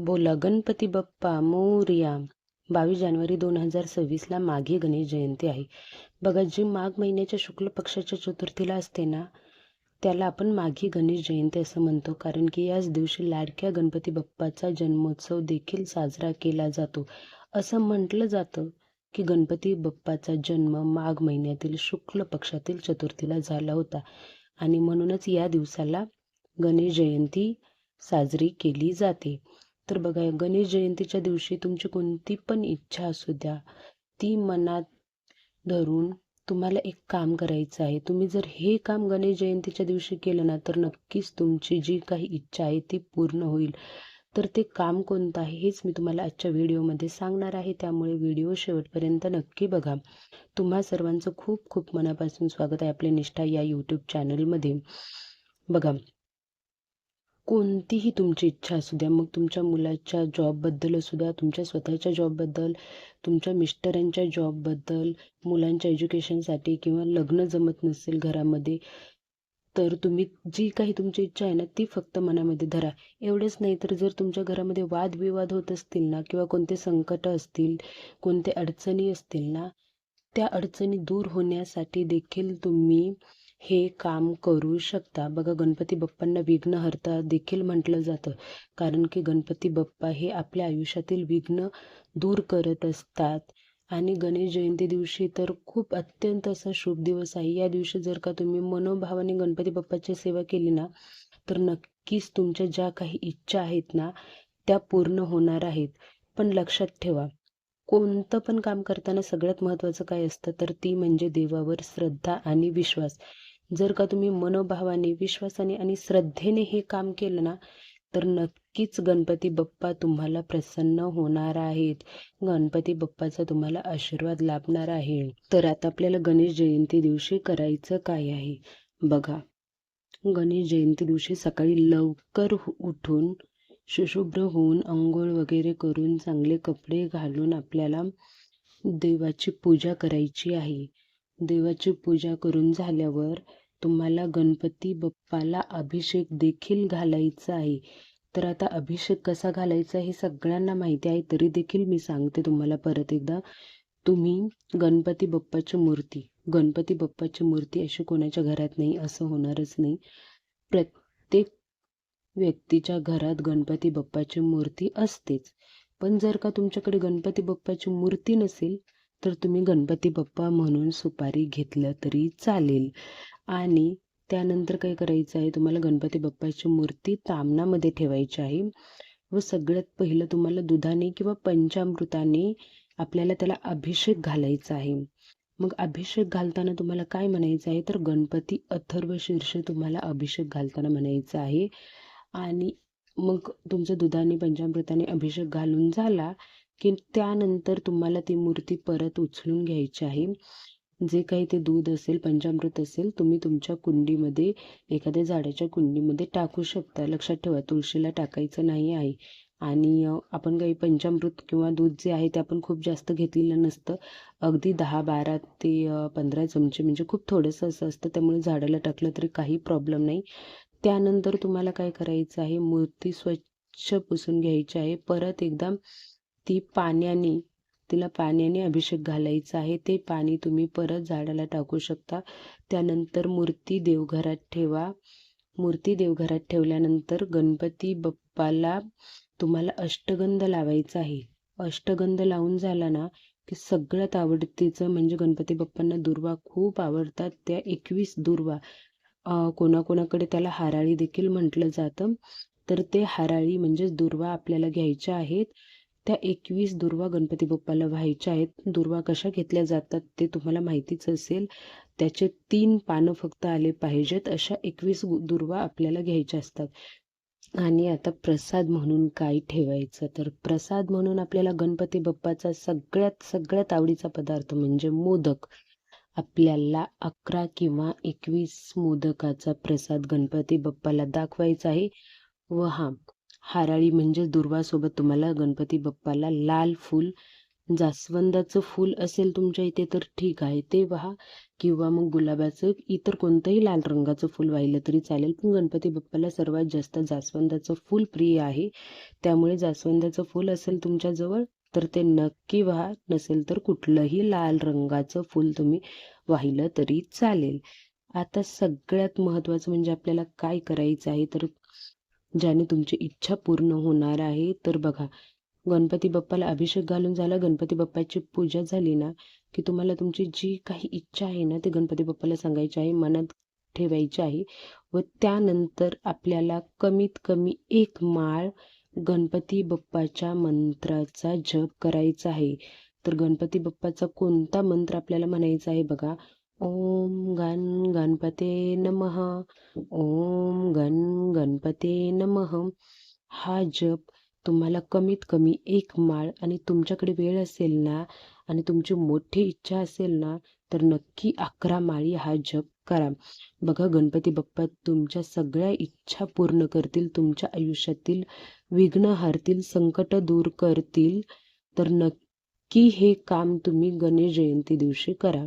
बोला गणपती बाप्पा मोरया. 22 जानेवारी 2026ला माघी गणेश जयंती आहे. बघा, जी माघ महिन्याच्या शुक्ल पक्षाच्या चतुर्थीला असते ना, त्याला आपण माघी गणेश जयंती असं म्हणतो. कारण की याच दिवशी लाडक्या गणपती बाप्पाचा जन्मोत्सव देखील साजरा केला जातो. असं म्हटलं जातं की गणपती बाप्पाचा जन्म माघ महिन्यातील शुक्ल पक्षातील चतुर्थीला झाला होता आणि म्हणूनच या दिवसाला गणेश जयंती साजरी केली जाते. तर बघा, गणेश जयंतीच्या दिवशी तुमची कोणती पण इच्छा असू द्या, ती मनात धरून तुम्हाला एक काम करायचं आहे. तुम्ही जर हे काम गणेश जयंतीच्या दिवशी केलं ना, तर नक्कीच तुमची जी काही इच्छा आहे ती पूर्ण होईल. तर ते काम कोणतं आहे हेच मी तुम्हाला आजच्या व्हिडिओमध्ये सांगणार आहे. त्यामुळे व्हिडिओ शेवटपर्यंत नक्की बघा. तुम्हा सर्वांचं खूप खूप मनापासून स्वागत आहे आपल्या निष्ठा या यूट्यूब चॅनलमध्ये. बघा, कोणतीही तुमची इच्छा असू द्या, मग तुमच्या मुलाच्या जॉबबद्दल असू द्या, तुमच्या स्वतःच्या जॉबबद्दल, तुमच्या मिस्टरांच्या जॉबबद्दल, मुलांच्या एज्युकेशनसाठी किंवा लग्न जमत नसेल घरामध्ये, तर तुम्ही जी काही तुमची इच्छा आहे ना, ती फक्त मनामध्ये धरा. एवढंच नाही तर जर तुमच्या घरामध्ये वादविवाद होत असतील ना, किंवा कोणते संकट असतील, कोणते अडचणी असतील ना, त्या अडचणी दूर होण्यासाठी देखील तुम्ही हे काम करू शकता. बघा, गणपती बाप्पांना विघ्नहर्ता देखील म्हटलं जातं. कारण की गणपती बाप्पा हे आपल्या आयुष्यातील विघ्न दूर करत असतात. आणि गणेश जयंती दिवशी तर खूप अत्यंत असा शुभ दिवस आहे. या दिवशी जर का तुम्ही मनोभावाने गणपती बाप्पाची सेवा केली ना, तर नक्कीच तुमच्या ज्या काही इच्छा आहेत ना, त्या पूर्ण होणार आहेत. पण लक्षात ठेवा, कोणतं पण काम करताना सगळ्यात महत्त्वाचं काय असतं, तर ती म्हणजे देवावर श्रद्धा आणि विश्वास. जर का तुम्ही मनोभावाने, विश्वासाने आणि श्रद्धेने हे काम केलं ना, तर नक्कीच गणपती बाप्पा तुम्हाला प्रसन्न होणार आहेत. गणपती बाप्पाचा तुम्हाला आशीर्वाद लाभणार आहे. तर आता आपल्याला गणेश जयंती दिवशी करायचं काय आहे बघा. गणेश जयंती दिवशी सकाळी लवकर उठून, शुशुभ्र होऊन, अंघोळ वगैरे करून, चांगले कपडे घालून आपल्याला देवाची पूजा करायची आहे. देवाची पूजा करून झाल्यावर तुम्हाला गणपती बाप्पाला अभिषेक देखील घालायचा आहे. तर आता अभिषेक कसा घालायचा हे सगळ्यांना माहिती आहे, तरी देखील मी सांगते तुम्हाला परत एकदा. तुम्ही गणपती बाप्पाची मूर्ती अशी कोणाच्या घरात नाही असं होणारच नाही. प्रत्येक व्यक्तीच्या घरात गणपती बाप्पाची मूर्ती असतेच. पण जर का तुमच्याकडे गणपती बाप्पाची मूर्ती नसेल, तर तुम्ही गणपती बाप्पा म्हणून सुपारी घेतलं तरी चालेल. आणि त्यानंतर काय करायचं आहे, तुम्हाला गणपती बाप्पाची मूर्ती तामणामध्ये ठेवायची आहे. व सगळ्यात पहिलं तुम्हाला दुधाने किंवा पंचामृताने आपल्याला त्याला अभिषेक घालायचा आहे. मग अभिषेक घालताना तुम्हाला काय म्हणायचं आहे, तर गणपती अथर्व शीर्ष तुम्हाला अभिषेक घालताना म्हणायचं आहे. आणि मग तुमचं दुधाने पंचामृताने अभिषेक घालून झाला की त्यानंतर तुम्हाला ती मूर्ती परत उचलून घ्यायची आहे. जे काही ते दूध असेल, पंचामृत असेल, तुम्ही तुमच्या कुंडीमध्ये, एखाद्या झाडाच्या कुंडीमध्ये टाकू शकता. लक्षात ठेवा, तुळशीला टाकायचं नाही आहे. आणि आपण काही पंचामृत किंवा दूध जे आहे ते आपण खूप जास्त घेतलेलं नसतं. अगदी 10-12 ते 15 चमचे, म्हणजे खूप थोडंसं असं असतं. त्यामुळे झाडाला टाकलं तरी काही प्रॉब्लेम नाही. त्यानंतर तुम्हाला काय करायचं आहे, मूर्ती स्वच्छ पुसून घ्यायची आहे. परत एकदा तिला पाण्याने अभिषेक घालायचा आहे. ते पाणी तुम्ही परत झाडाला टाकू शकता. त्यानंतर मूर्ती देवघरात ठेवा. मूर्ती देवघरात ठेवल्यानंतर गणपती बाप्पाला तुम्हाला अष्टगंध लावायचा आहे. अष्टगंध लावून झाला ना की सगळ्यात आवडतीचं म्हणजे गणपती बाप्पांना दुर्वा खूप आवडतात. त्या 21 दुर्वा, कोणाकोणाकडे त्याला हाराळी देखील म्हटलं जातं. तर ते हाराळी म्हणजेच दुर्वा आपल्याला घ्यायच्या आहेत. त्या 21 दुर्वा गणपती बाप्पाला व्हायच्या आहेत. दुर्वा कशा घेतल्या जातात ते तुम्हाला माहितीच असेल. त्याचे 3 पानं फक्त आले पाहिजेत, अशा 21 दुर्वा आपल्याला घ्यायच्या असतात. आणि आता प्रसाद म्हणून काय ठेवायचं, तर प्रसाद म्हणून आपल्याला गणपती बाप्पाचा सगळ्यात आवडीचा पदार्थ म्हणजे मोदक. आपल्याला 11 किंवा 21 मोदकाचा प्रसाद गणपती बाप्पाला दाखवायचा आहे. व हाराळी म्हणजे दुर्वासोबत तुम्हाला गणपती बाप्पाला लाल फूल जास्वंदाचं फूल असेल तुमच्या इथे तर ठीक आहे, ते वाहा, किंवा मग गुलाबाचं इतर कोणतंही लाल रंगाचं फूल वाहिलं तरी चालेल. पण गणपती बाप्पाला सर्वात जास्त जास्वंदाचं फूल प्रिय आहे. त्यामुळे जास्वंदाचं फूल असेल तुमच्याजवळ तर ते नक्की वाहा, नसेल तर कुठलंही लाल रंगाचं फूल तुम्ही वाहिलं तरी चालेल. आता सगळ्यात महत्त्वाचं म्हणजे आपल्याला काय करायचं आहे, तर ज्याने तुमची इच्छा पूर्ण होणार आहे. तर बघा, गणपती बाप्पाला अभिषेक घालून झाला, गणपती बाप्पाची पूजा झाली ना, की तुम्हाला तुमची जी काही इच्छा आहे ना, ते गणपती बाप्पाला सांगायची आहे, मनात ठेवायची आहे. व त्यानंतर आपल्याला कमीत कमी 1 माळ गणपती बाप्पाच्या मंत्राचा जप करायचा आहे. तर गणपती बाप्पाचा कोणता मंत्र आपल्याला म्हणायचा आहे बघा. ओम गण गणपते नमः, ओम गण गणपते नमः. हा जप तुम्हाला कमीत कमी 1 माळ, आणि तुमच्याकडे वेळ असेल ना आणि तुमची मोठी इच्छा असेल ना, तर नक्की 11 माळी हा जप करा. बघा, गणपती बाप्पा तुमच्या सगळ्या इच्छा पूर्ण करतील, तुमच्या आयुष्यातील विघ्न हारतील, संकट दूर करतील. तर नक्की हे काम तुम्ही गणेश जयंती दिवशी करा.